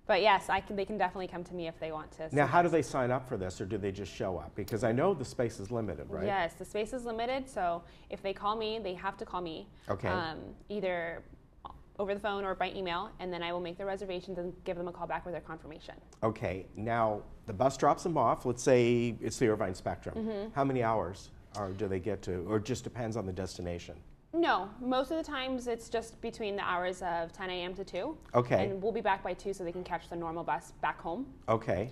But yes, they can definitely come to me if they want to. Now, how do they sign up for this, or do they just show up? Because I know the space is limited, right? Yes, the space is limited, so if they call me, they have to call me. Okay. Either over the phone or by email, and then I will make the reservations and give them a call back with their confirmation. Okay, now the bus drops them off. Let's say it's the Irvine Spectrum. How many hours do they get to, or it just depends on the destination? No, most of the times it's just between the hours of 10 a.m. to 2. Okay. And we'll be back by 2 so they can catch the normal bus back home. Okay.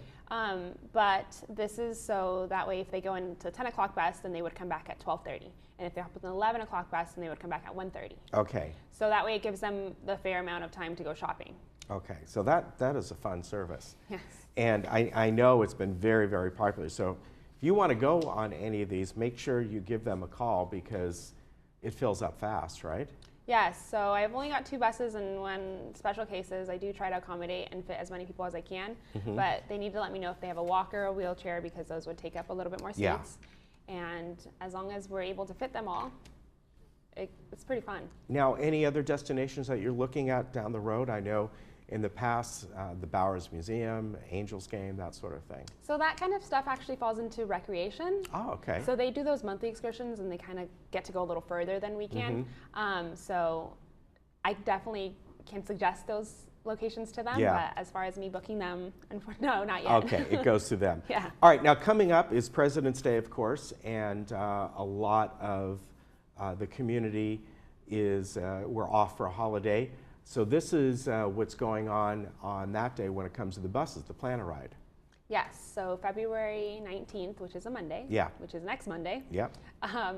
But this is so that way if they go into 10 o'clock bus, then they would come back at 12:30. And if they hop with an 11 o'clock bus, then they would come back at 1:30. Okay. So that way it gives them the fair amount of time to go shopping. Okay, so that is a fun service. Yes. And I know it's been very, very popular. So if you want to go on any of these, make sure you give them a call because it fills up fast, right? Yes, so I've only got 2 buses, and when special cases, I do try to accommodate and fit as many people as I can. But they need to let me know if they have a walker or a wheelchair, because those would take up a little bit more seats. And as long as we're able to fit them all, it's pretty fun. Now, any other destinations that you're looking at down the road? I know in the past, the Bowers Museum, Angels Game, that sort of thing. So that kind of stuff actually falls into recreation. Oh, okay. So they do those monthly excursions, and they kind of get to go a little further than we can. So I definitely can suggest those locations to them, but as far as me booking them, no, not yet. Okay, it goes to them. Yeah. All right, now coming up is President's Day, of course, and a lot of the community is, we're off for a holiday. So this is what's going on that day when it comes to the buses, the Plan a Ride. Yes, so February 19th, which is a Monday, which is next Monday,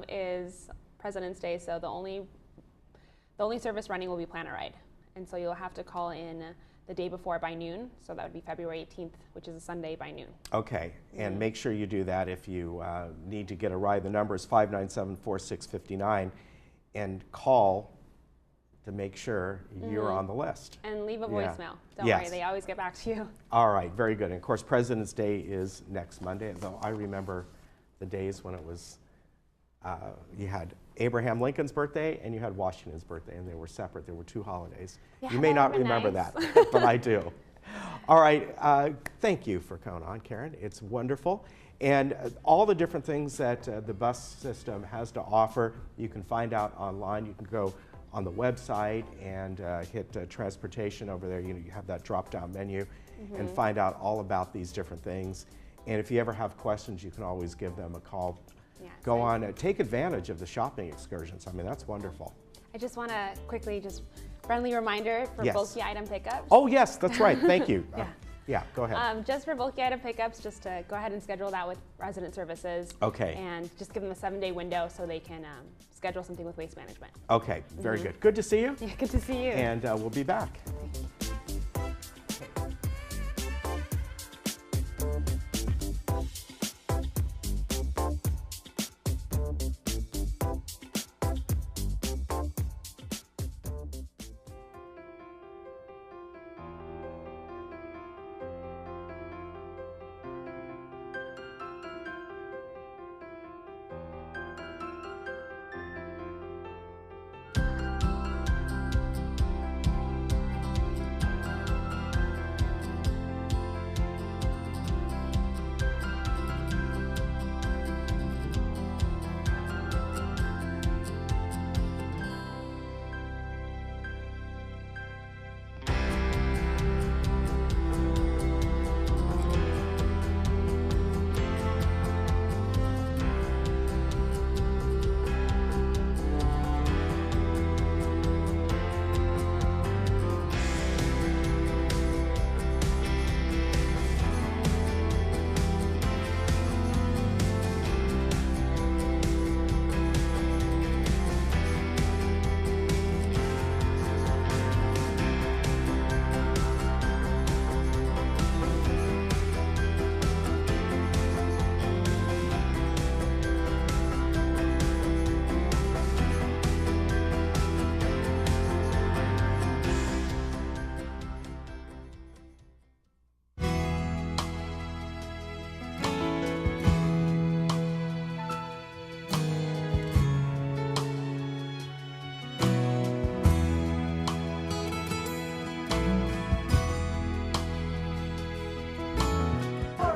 is President's Day. So the only service running will be Plan a Ride. And so you'll have to call in the day before by noon. So that would be February 18th, which is a Sunday, by noon. Okay, and make sure you do that if you need to get a ride. The number is 597-4659, and call to make sure you're on the list. And leave a voicemail. Don't worry, they always get back to you. All right, very good. And of course, President's Day is next Monday, though I remember the days when it was, you had Abraham Lincoln's birthday and you had Washington's birthday, and they were separate. There were 2 holidays. Yeah, you may not remember nice. that, but I do. All right, thank you for coming on, Karen. It's wonderful. And all the different things that the bus system has to offer, you can find out online. You can go on the website and hit transportation over there. You have that drop-down menu and find out all about these different things. And if you ever have questions, you can always give them a call. Go on, take advantage of the shopping excursions. I mean, that's wonderful. I just want to quickly just friendly reminder for bulky item pickups. Oh yes, that's right. Thank you. Yeah, go ahead. Just for bulky item pickups, just to go ahead and schedule that with resident services. Okay. And just give them a 7-day window so they can schedule something with waste management. Okay, very good. Good to see you. Yeah, good to see you. And we'll be back.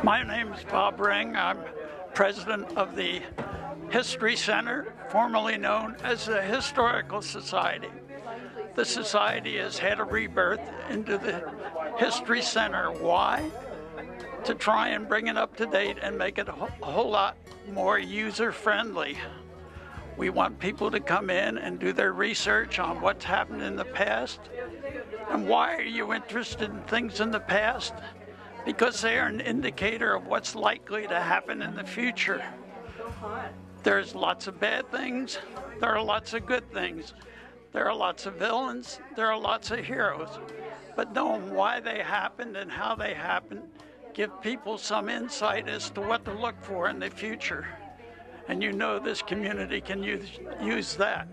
My name is Bob Ring. I'm president of the History Center, formerly known as the Historical Society. The society has had a rebirth into the History Center. Why? To try and bring it up to date and make it a whole lot more user-friendly. We want people to come in and do their research on what's happened in the past. And why are you interested in things in the past? Because they are an indicator of what's likely to happen in the future. There's lots of bad things, there are lots of good things. There are lots of villains, there are lots of heroes. But knowing why they happened and how they happened give people some insight as to what to look for in the future. And you know this community can use that.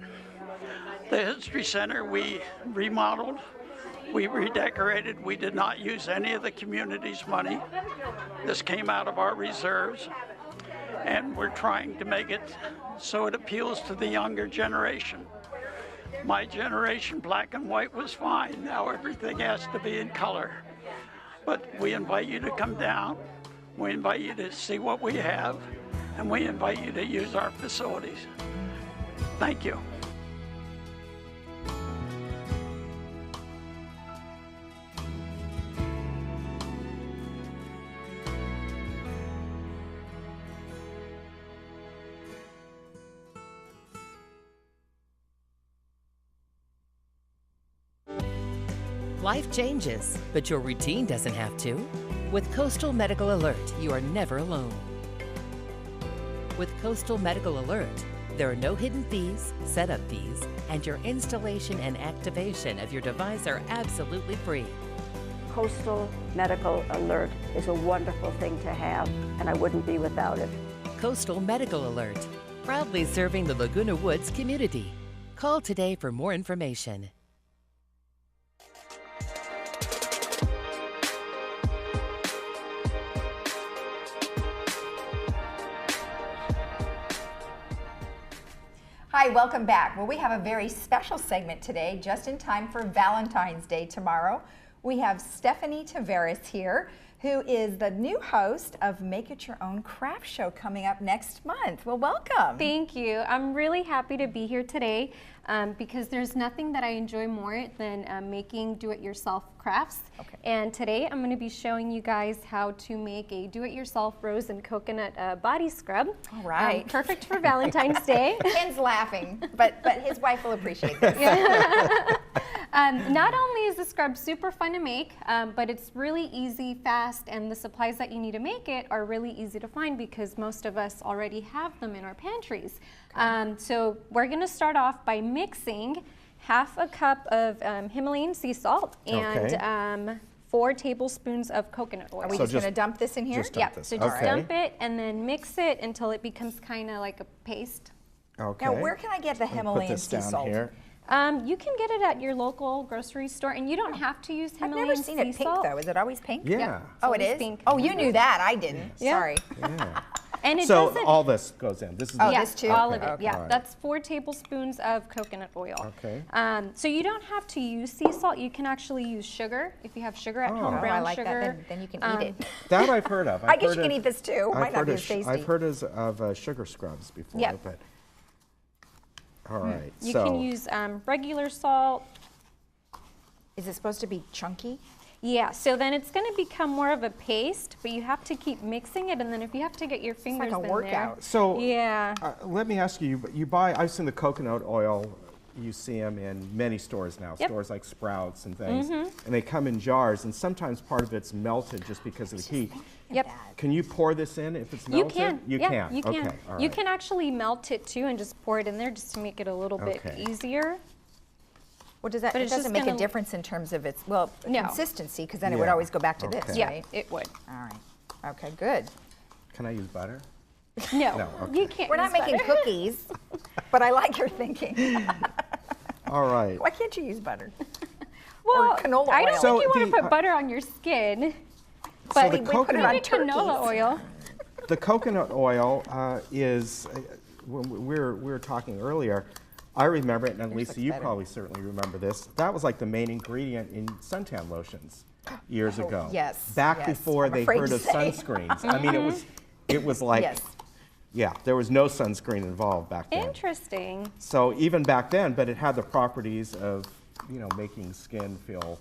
The History Center, we remodeled, we redecorated. We did not use any of the community's money. This came out of our reserves, and we're trying to make it so it appeals to the younger generation. My generation, black and white was fine. Now everything has to be in color. But we invite you to come down. We invite you to see what we have, and we invite you to use our facilities. Thank you. Life changes, but your routine doesn't have to. With Coastal Medical Alert, you are never alone. With Coastal Medical Alert, there are no hidden fees, setup fees, and your installation and activation of your device are absolutely free. Coastal Medical Alert is a wonderful thing to have, and I wouldn't be without it. Coastal Medical Alert, proudly serving the Laguna Woods community. Call today for more information. Hi, welcome back. Well, we have a very special segment today, just in time for Valentine's Day tomorrow. We have Stephanie Tavares here, who is the new host of Make It Your Own Craft Show coming up next month. Well, welcome. Thank you. I'm really happy to be here today because there's nothing that I enjoy more than making do-it-yourself crafts. Okay. And today I'm going to be showing you guys how to make a do-it-yourself rose and coconut body scrub. All right. Perfect for Valentine's Day. Ken's laughing, but his wife will appreciate this. Not only is the scrub super fun to make, but it's really easy, fast, and the supplies that you need to make it are really easy to find because most of us already have them in our pantries. So we're going to start off by mixing half a cup of Himalayan sea salt and 4 tablespoons of coconut oil. Are we just going to dump this in here? Yep, so just dump it and then mix it until it becomes kind of like a paste. Okay. Now, where can I get the Himalayan sea salt? Here. You can get it at your local grocery store, and you don't have to use Himalayan sea salt. I've never seen it pink, though. Is it always pink? Yeah. Oh, it is? Pink. Oh, you knew that. I didn't. Yeah. Sorry. Yeah. And it so doesn't, all this goes in. This is this too. All of it. Okay. Yeah, Right. that's 4 tablespoons of coconut oil. Okay. So you don't have to use sea salt. You can actually use sugar if you have sugar at home, brown I like sugar. That. Then you can eat it. That I've heard of. I guess you can eat this too. Might not be as tasty. I've heard of sugar scrubs before. Yeah. But all right. You can use regular salt. Is it supposed to be chunky? Yeah, so then it's going to become more of a paste, but you have to keep mixing it, and then if you have to get your fingers like a in workout. there. So yeah. Let me ask you, you buy, I've seen the coconut oil, you see them in many stores now, stores like Sprouts and things, and they come in jars, and sometimes part of it's melted just because of the heat. Yep. Can you pour this in if it's melted? You can. You yeah, can. You can. Okay. All right. You can actually melt it too and just pour it in there just to make it a little bit easier. What does that? But it it's doesn't just make a difference in terms of its consistency, because then it would always go back to this, Yeah, right? it would. All right. Okay, good. Can I use butter? No, No, okay. you can't. We're not use making butter. cookies, but I like your thinking. All right. Why can't you use butter? Well, or canola oil? I don't think you want to put butter on your skin, but the we coconut- put it on turkeys. canola oil. The coconut oil is, when we were talking earlier, I remember it, and Lisa, you probably certainly remember this. That was like the main ingredient in suntan lotions years ago. Yes. Back before I'm they afraid heard to of say. sunscreens. I mean, it was like, yeah, there was no sunscreen involved back then. Interesting. So even back then, but it had the properties of, making skin feel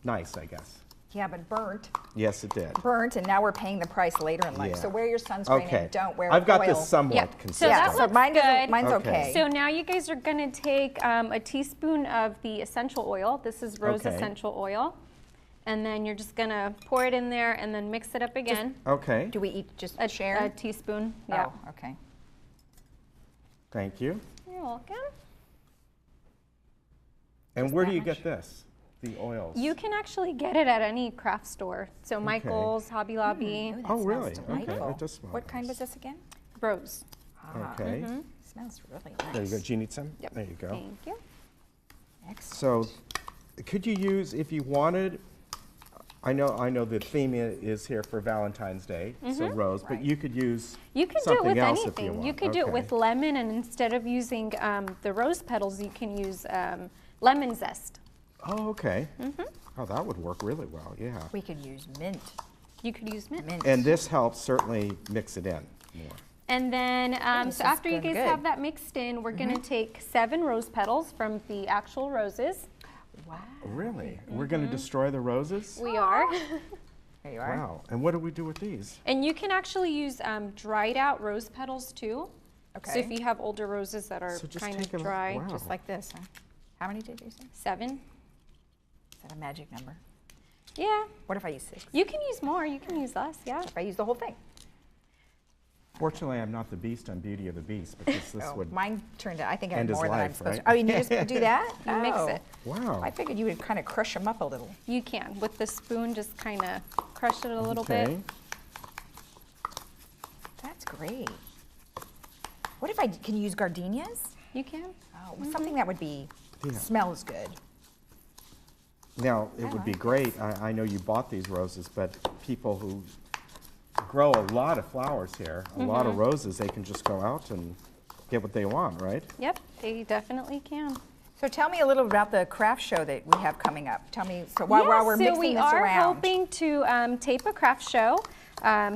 nice, I guess. Yeah, but burnt. Yes, it did. Burnt, and now we're paying the price later in life. Yeah. So wear your sunscreen and don't wear I've got oil. this somewhat consistent. So that looks good. Mine's okay. So now you guys are going to take a teaspoon of the essential oil. This is rose essential oil. And then you're just going to pour it in there and then mix it up again. Okay. Do we eat just a share? A teaspoon, yeah. Oh, okay. Thank you. You're welcome. And where do you get this? The oils? You can actually get it at any craft store. So Michael's, Hobby Lobby. Oh, really? Okay. It does smell What kind nice. was this again? Rose. Ah. Okay. Smells really nice. There you go. Do you need some? Yep. There you go. Thank you. So could you use, if you wanted, I know the theme is here for Valentine's Day, so rose, but you could use You could do it something with else anything. if you want. You could do it with lemon, and instead of using the rose petals, you can use lemon zest. Oh, okay. Oh, that would work really well, yeah. We could use mint. You could use mint. And this helps certainly mix it in more. And then, This so is after you good. guys have that mixed in, we're going to take 7 rose petals from the actual roses. Wow. Really? We're going to destroy the roses? We are. There you are. Wow. And what do we do with these? And you can actually use dried out rose petals too. Okay. So if you have older roses that are So just kind take of them- dry. wow. Just like this, huh? How many did you say? 7. Is that a magic number? Yeah. What if I use 6? You can use more. You can use less. Yeah. If I use the whole thing? Fortunately, I'm not the beast on Beauty of the Beast, because this would Mine turned out, I think I end had his more than I'm life, supposed right? to. Oh, and you just do that? You mix Oh. it. Wow. I figured you would kind of crush them up a little. You can. With the spoon, just kind of crush it a little Okay. bit. That's great. What if I can use gardenias? You can. Oh, something that would be, Yeah. smells good. Now, it would be great, I know you bought these roses, but people who grow a lot of flowers here, a lot of roses, they can just go out and get what they want, right? Yep, they definitely can. So tell me a little about the craft show that we have coming up. Tell me, so while we're so mixing we this are around. hoping to tape a craft show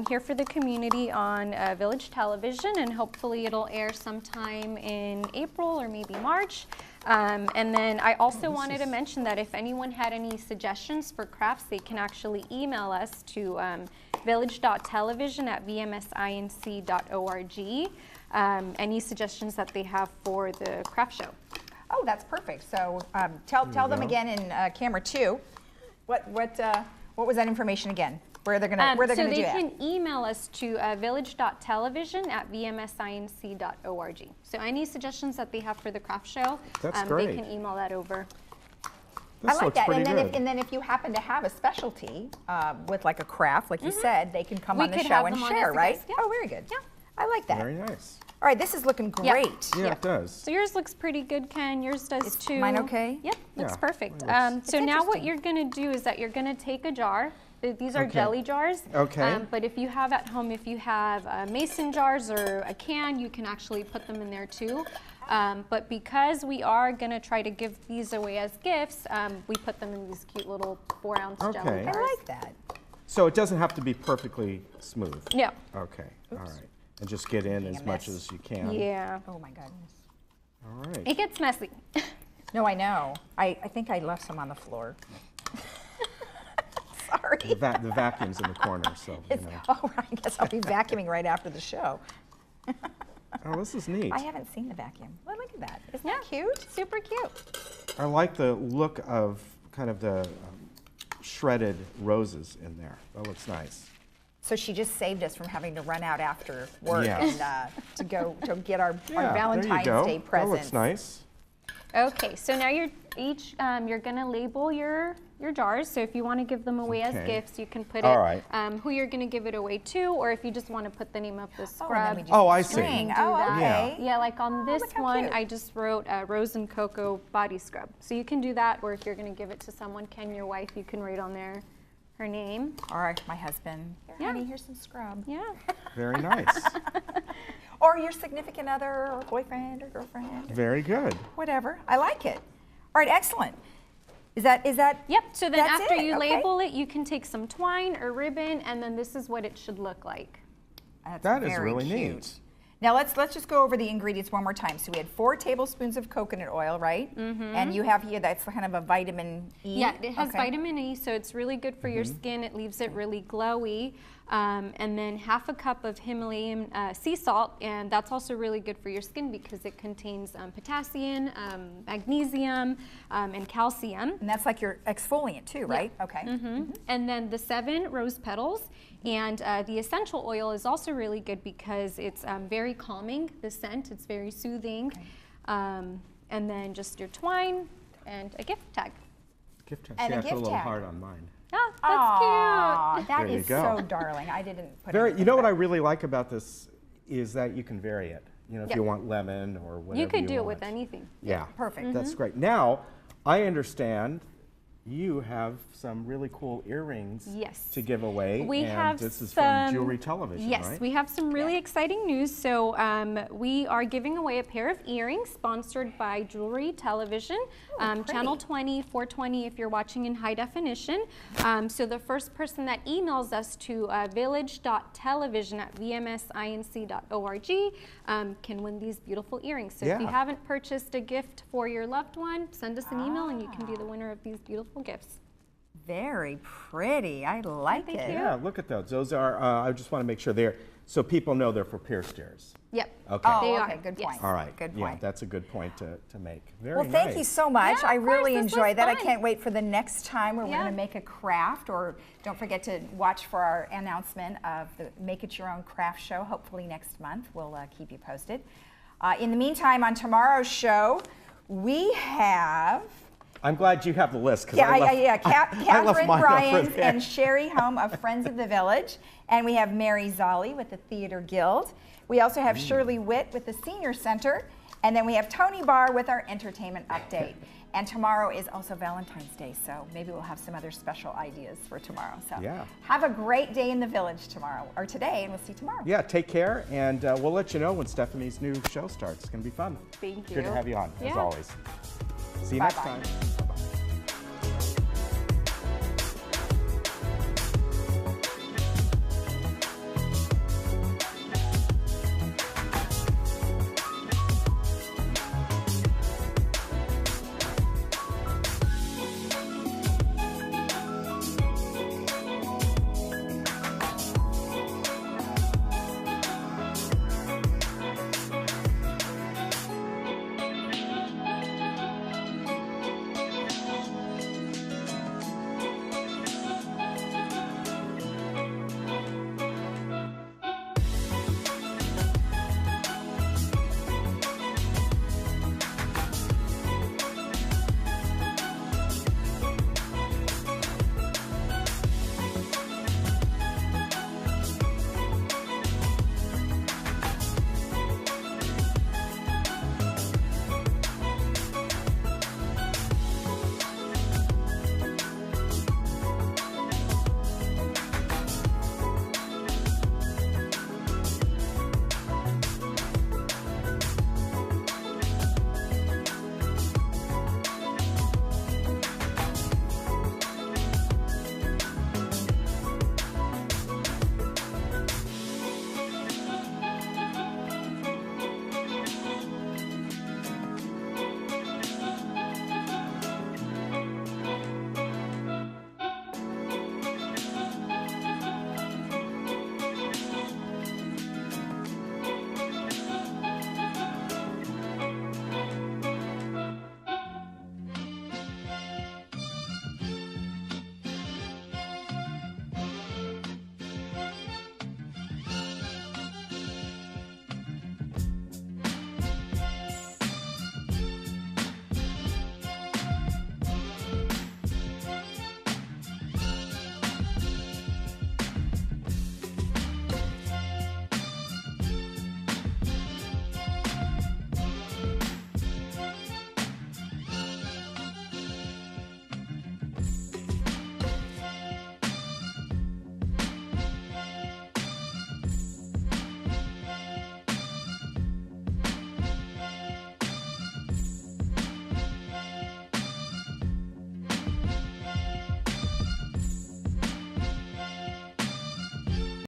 here for the community on Village Television, and hopefully it'll air sometime in April or maybe March. And then I also wanted to mention that if anyone had any suggestions for crafts, they can actually email us to village.television@vmsinc.org. Any suggestions that they have for the craft show. Oh, that's perfect. So tell them go. again in camera 2. What was that information again? Where they're gonna So do they that? can email us to village.television@vmsinc.org. So any suggestions that they have for the craft show, That's they great. can email that over. This I like looks that. pretty And good. then if you happen to have a specialty with like a craft, like you said, they can come We on the could show have and them on share, as a right? guest, yeah. Oh, very good. Yeah, I like that. Very nice. All right, this is looking Yeah. great. Yeah, it does. So yours looks pretty good, Ken. Yours does Is too. mine okay? Yep, looks Yeah, perfect. mine looks- So now what interesting. you're going to do is that you're going to take a jar. These are Okay. jelly jars. Okay. But if you have at home, if you have mason jars or a can, you can actually put them in there too. But because we are going to try to give these away as gifts, we put them in these cute little 4-ounce jelly Okay. jars. I like that. So it doesn't have to be perfectly smooth? No. Okay, all right. And just get in as much as you can? Yeah. Oh my goodness. All right. It gets messy. No, I know. I think I left some on the floor. Sorry. The vacuum's in the corner, so, you know. Oh, I guess I'll be vacuuming right after the show. Oh, this is neat. I haven't seen the vacuum. Well, look at that. Isn't that cute? Super cute. I like the look of kind of the shredded roses in there. That looks nice. So she just saved us from having to run out after work Yes. and to go to get our Yeah, Valentine's there you go. Day presents. That looks nice. Okay, so now you're going to label your jars. So if you want to give them away as Okay. gifts, you can put All it right. who you're going to give it away to, or if you just want to put the name of the Oh, and then scrub. we just Oh, I see. string. do Oh, that. okay. Yeah, like on this look how one, cute. I just wrote Rose and Cocoa Body Scrub. So you can do that, or if you're going to give it to someone, Ken, your wife, you can write on there her name. Or my husband. Here, Yeah. honey, here's some scrub. Yeah. Very nice. Or your significant other, or boyfriend, or girlfriend. or Very good. Whatever. I like it. All right, excellent. Is that? Yep, so then That's after it, you okay. label it, you can take some twine or ribbon, and then this is what it should look like. That's That is very really cute. neat. Now let's just go over the ingredients one more time. So we had 4 tablespoons of coconut oil, right? Mm-hmm. And you have here that's kind of a vitamin E. Yeah, it has Okay. vitamin E, so it's really good for your skin. It leaves it really glowy. And then half a cup of Himalayan sea salt, and that's also really good for your skin because it contains potassium, magnesium, and calcium. And that's like your exfoliant too, right? Yeah. Okay. And then the 7 rose petals, and the essential oil is also really good because it's very calming, the scent, it's very soothing. And then just your twine and a gift tag. Gift tag. And See, a I put gift a little tag. heart on mine. Oh, that's Aw, cute. that There you is go. so darling. I didn't put Very, anything you know what I back. really like about this is that you can vary it. You know, if Yep. you want lemon or whatever You could do it want. with anything. Yeah, Perfect. That's great. Now, I understand you have some really cool earrings to give away. We have this is some, from Jewelry Television, yes, right? we have some really exciting news. So we are giving away a pair of earrings sponsored by Jewelry Television, channel 20, 420 if you're watching in high definition. So the first person that emails us to village.television@vmsinc.org can win these beautiful earrings. So if you haven't purchased a gift for your loved one, send us an email and you can be the winner of these beautiful gifts. Very pretty. I like it. Yeah, look at those. Those are, I just want to make sure they're, so people know they're for pierced ears. Yep. Okay. Oh, okay, good point. All right. Good Yeah, point. that's a good point to make. Very Well, thank you so much. Yeah, I of course, really this was enjoyed that. I fun. can't wait for the next time where we're going to make a craft, or don't forget to watch for our announcement of the Make It Your Own Craft show, hopefully next month. We'll keep you posted. In the meantime, on tomorrow's show, we have... I'm glad you have the list. Catherine Bryans and Sherry Home of Friends of the Village. And we have Mary Zolli with the Theater Guild. We also have Shirley Witt with the Senior Center. And then we have Tony Barr with our entertainment update. And tomorrow is also Valentine's Day, so maybe we'll have some other special ideas for tomorrow. So have a great day in the Village tomorrow, or today, and we'll see you tomorrow. Yeah, take care, and we'll let you know when Stephanie's new show starts. It's going to be fun. Thank you. Good to have you on, as Yeah. always. See you next time.